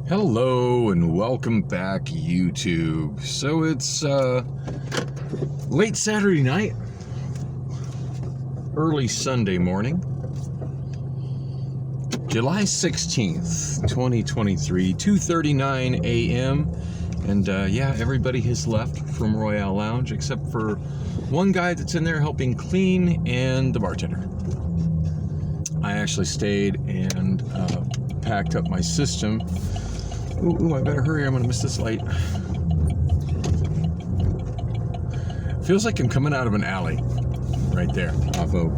Hello and welcome back, YouTube. So it's late Saturday night, early Sunday morning, July 16th, 2023, 2:39 a.m. And yeah, everybody has left from Royale Lounge except for one guy that's in there helping clean and the bartender. I actually stayed and packed up my system. Ooh, I better hurry, I'm gonna miss this light. Feels like I'm coming out of an alley right there off Oak.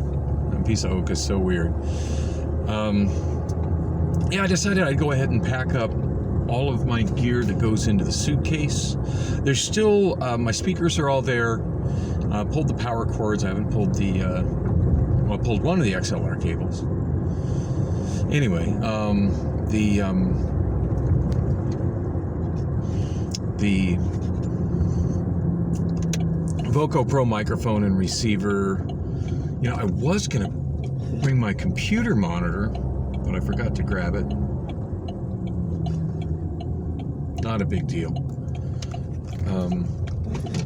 A piece of Oak is so weird. Yeah, I decided I'd go ahead and pack up all of my gear that goes into the suitcase. There's still, my speakers are all there. Pulled the power cords. I haven't pulled the, I pulled one of the XLR cables. Anyway, the Voco Pro microphone and receiver. You know, I was gonna bring my computer monitor, but I forgot to grab it. Not a big deal.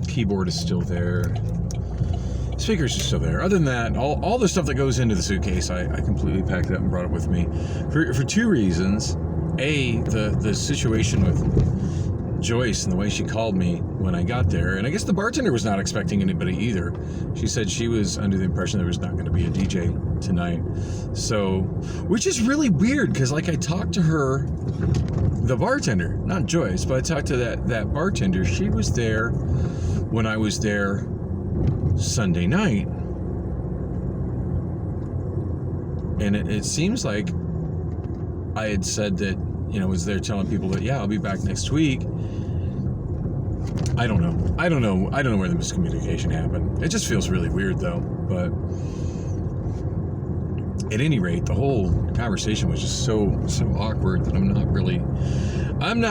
Keyboard is still there. Speakers are still there. Other than that, all the stuff that goes into the suitcase, I completely packed it up and brought it with me for two reasons. A, the situation with Joyce and the way she called me when I got there, and I guess the bartender was not expecting anybody either. She said she was under the impression there was not going to be a DJ tonight. So, which is really weird because like I talked to her, the bartender, not Joyce, but I talked to that bartender. She was there when I was there Sunday night, and it seems like I had said that, you know, was there telling people that, yeah, I'll be back next week. I don't know where the miscommunication happened. It just feels really weird though. But at any rate, the whole conversation was just so awkward that I'm not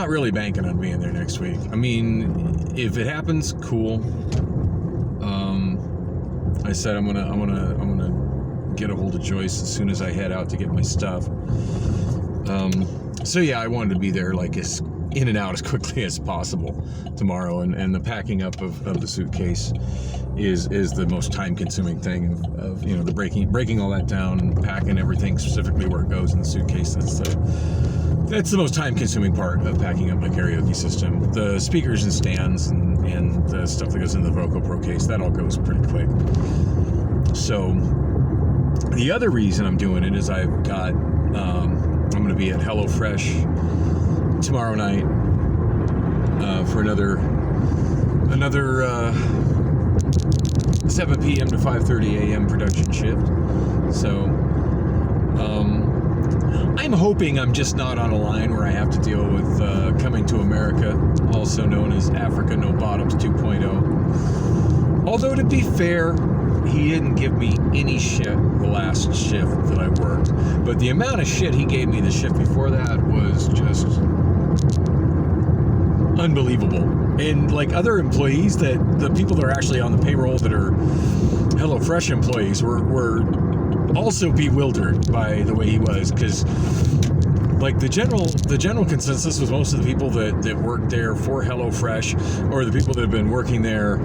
really banking on being there next week. I mean, if it happens, cool. I said I'm gonna get a hold of Joyce as soon as I head out to get my stuff. So yeah, I wanted to be there like as in and out as quickly as possible tomorrow, and the packing up of the suitcase is the most time consuming thing of you know, the breaking all that down and packing everything specifically where it goes in the suitcase. That's the most time consuming part of packing up my karaoke system. The speakers and stands and the stuff that goes in the Voco Pro case, that all goes pretty quick. So the other reason I'm doing it is I've got I'm going to be at HelloFresh tomorrow night for another 7 p.m. to 5:30 a.m. production shift. So I'm hoping I'm just not on a line where I have to deal with Coming to America, also known as Africa No Bottoms 2.0. Although to be fair, he didn't give me any shit the last shift that I worked. But the amount of shit he gave me the shift before that was just unbelievable. And like other employees, the people that are actually on the payroll that are HelloFresh employees were also bewildered by the way he was, because like the general consensus was most of the people that work there for HelloFresh, or the people that have been working there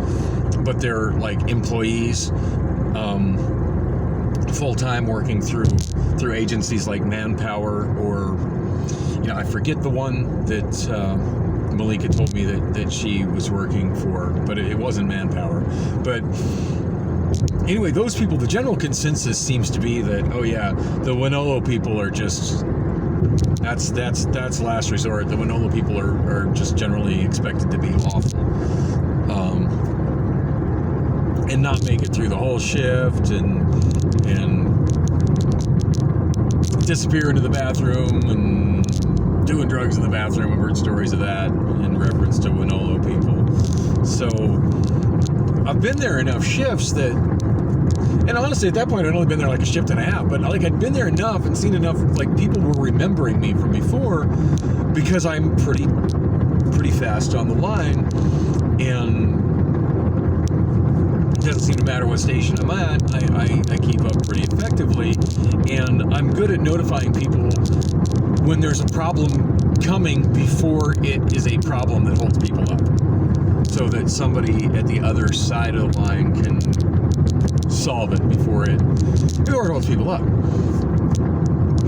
but they're like employees, full-time, working through agencies like Manpower, or you know, I forget the one that Malika told me that she was working for, but it wasn't Manpower. But anyway, those people, the general consensus seems to be that, oh yeah, the Winolo people are just, that's last resort. The Winolo people are just generally expected to be awful. And not make it through the whole shift, and disappear into the bathroom and doing drugs in the bathroom. I've heard stories of that in reference to Winolo people. So I've been there enough shifts that, and honestly at that point I'd only been there like a shift and a half, but like I'd been there enough and seen enough, like people were remembering me from before because I'm pretty fast on the line, and it doesn't seem to matter what station I'm at. I keep up pretty effectively, and I'm good at notifying people when there's a problem coming before it is a problem that holds people up, so that somebody at the other side of the line can solve it before it holds people up.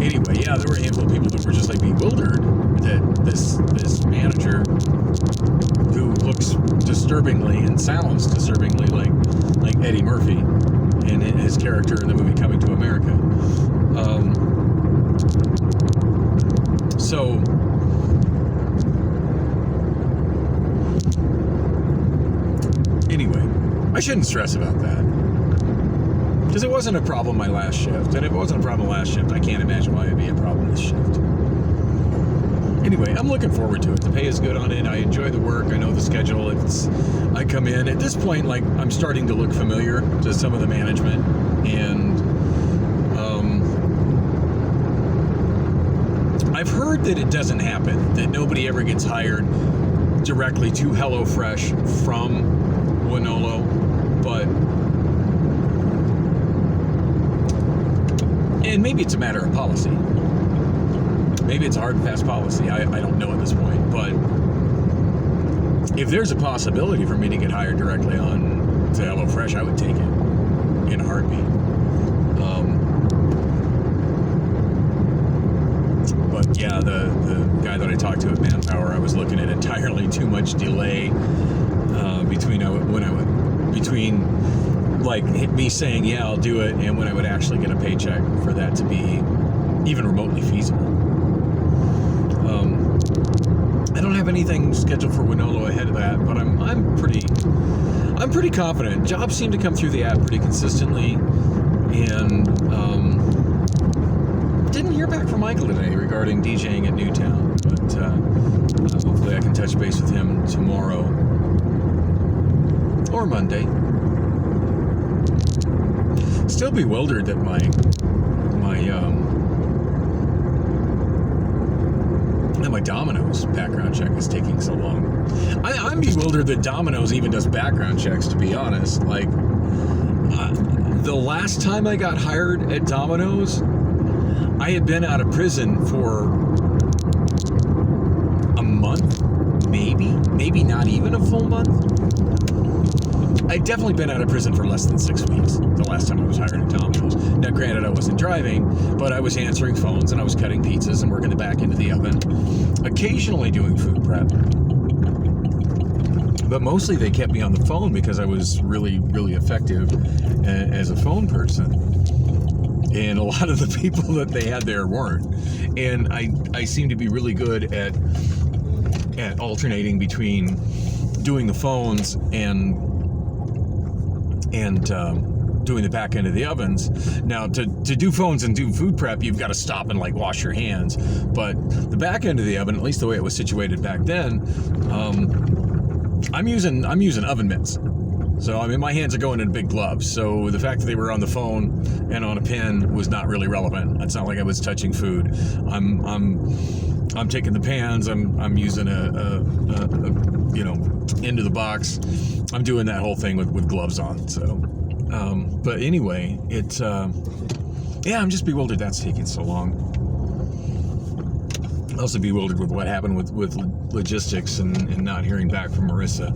Anyway, yeah, there were a handful of people that were just like bewildered that this manager, who looks disturbingly and sounds disturbingly like Eddie Murphy in his character in the movie Coming to America. So anyway, I shouldn't stress about that, because it wasn't a problem my last shift, and if it wasn't a problem last shift, I can't imagine why it'd be a problem this shift. Anyway, I'm looking forward to it. The pay is good on it. I enjoy the work. I know the schedule. I come in at this point, like, I'm starting to look familiar to some of the management, and I've heard that it doesn't happen, that nobody ever gets hired directly to HelloFresh from Winolo, and maybe it's a matter of policy. Maybe it's a hard and fast policy. I don't know at this point. But if there's a possibility for me to get hired directly on to HelloFresh, I would take it in a heartbeat. But yeah, the guy that I talked to at Manpower, I was looking at entirely too much delay between like me saying, yeah, I'll do it, and when I would actually get a paycheck for that to be even remotely feasible. I don't have anything scheduled for Winolo ahead of that, but I'm pretty confident. Jobs seem to come through the app pretty consistently, and didn't hear back from Michael today regarding DJing at Newtown, but hopefully I can touch base with him tomorrow or Monday. Still bewildered that my Domino's background check is taking so long. I'm bewildered that Domino's even does background checks, to be honest. Like, the last time I got hired at Domino's, I had been out of prison for a month, maybe not even a full month. I'd definitely been out of prison for less than 6 weeks the last time I was hired at Domino's. Now, granted, I wasn't driving, but I was answering phones and I was cutting pizzas and working the back end of the oven, occasionally doing food prep. But mostly they kept me on the phone because I was really, really effective as a phone person. And a lot of the people that they had there weren't. And I seem to be really good at alternating between doing the phones and doing the back end of the ovens. Now, to do phones and do food prep, you've got to stop and like wash your hands. But the back end of the oven, at least the way it was situated back then, I'm using oven mitts. So I mean, my hands are going in big gloves. So the fact that they were on the phone and on a pen was not really relevant. It's not like I was touching food. I'm taking the pans. I'm using a into the box. I'm doing that whole thing with gloves on. So, but anyway, I'm just bewildered that's taking so long. Also bewildered with what happened with logistics and not hearing back from Marissa.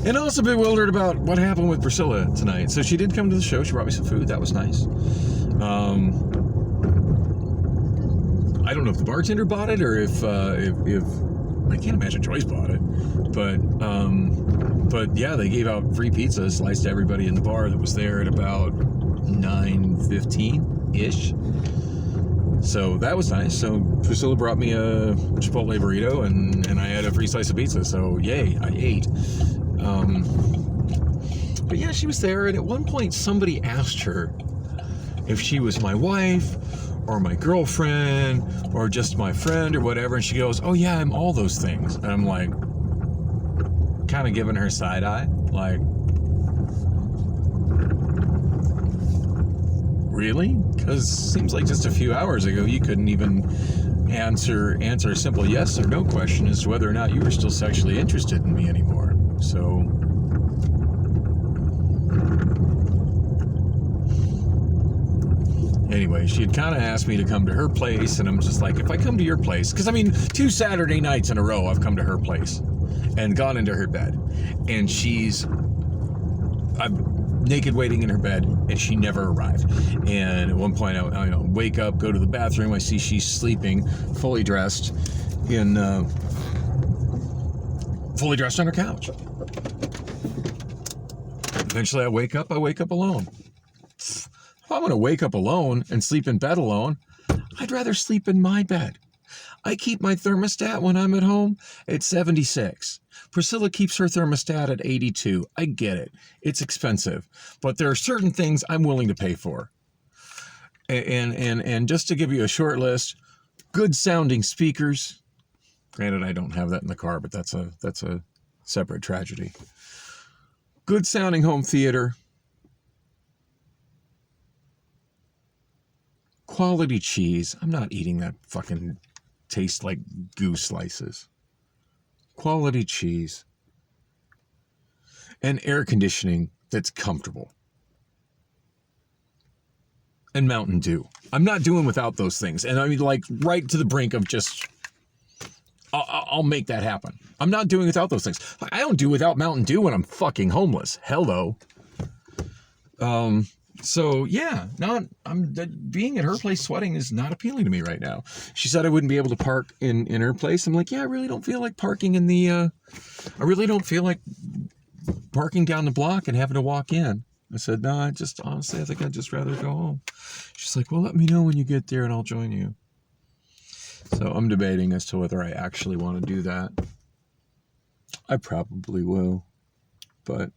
And also bewildered about what happened with Priscilla tonight. So she did come to the show. She brought me some food. That was nice. I don't know if the bartender bought it or if I can't imagine Joyce bought it. But yeah, they gave out free pizza sliced to everybody in the bar that was there at about 9:15-ish. So that was nice. So Priscilla brought me a Chipotle burrito and I had a free slice of pizza. So yay, I ate. But yeah, she was there, and at one point somebody asked her if she was my wife or my girlfriend or just my friend or whatever, and she goes, "Oh yeah, I'm all those things." And I'm like, kind of giving her side eye, like, really? Because seems like just a few hours ago you couldn't even answer a simple yes or no question as to whether or not you were still sexually interested in me anymore. So Anyway, she had kind of asked me to come to her place, and I'm just like, if I come to your place, because I mean, 2 Saturday nights in a row, I've come to her place and gone into her bed, and I'm naked waiting in her bed, and she never arrived. And at one point, I wake up, go to the bathroom, I see she's sleeping, fully dressed on her couch. Eventually, I wake up alone. If I'm going to wake up alone and sleep in bed alone, I'd rather sleep in my bed. I keep my thermostat when I'm at home at 76. Priscilla keeps her thermostat at 82. I get it. It's expensive. But there are certain things I'm willing to pay for. And just to give you a short list, good sounding speakers. Granted, I don't have that in the car, but that's a separate tragedy. Good sounding home theater. Quality cheese. I'm not eating that fucking taste like goose slices. Quality cheese. And air conditioning that's comfortable. And Mountain Dew. I'm not doing without those things. And I mean, like, right to the brink of just, I'll make that happen. I'm not doing without those things. I don't do without Mountain Dew when I'm fucking homeless. Hello. So yeah, being at her place sweating is not appealing to me right now. She said I wouldn't be able to park in her place. I'm like, yeah, I really don't feel like parking I really don't feel like parking down the block and having to walk in. I said, no, honestly, I think I'd just rather go home. She's like, well, let me know when you get there and I'll join you. So I'm debating as to whether I actually want to do that. I probably will, but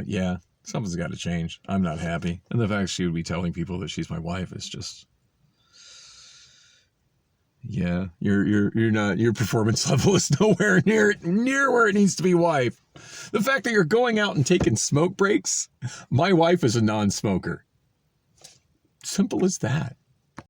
yeah, something's got to change. I'm not happy. And the fact she would be telling people that she's my wife is just, yeah, your performance level is nowhere near where it needs to be, wife. The fact that you're going out and taking smoke breaks, my wife is a non-smoker. Simple as that.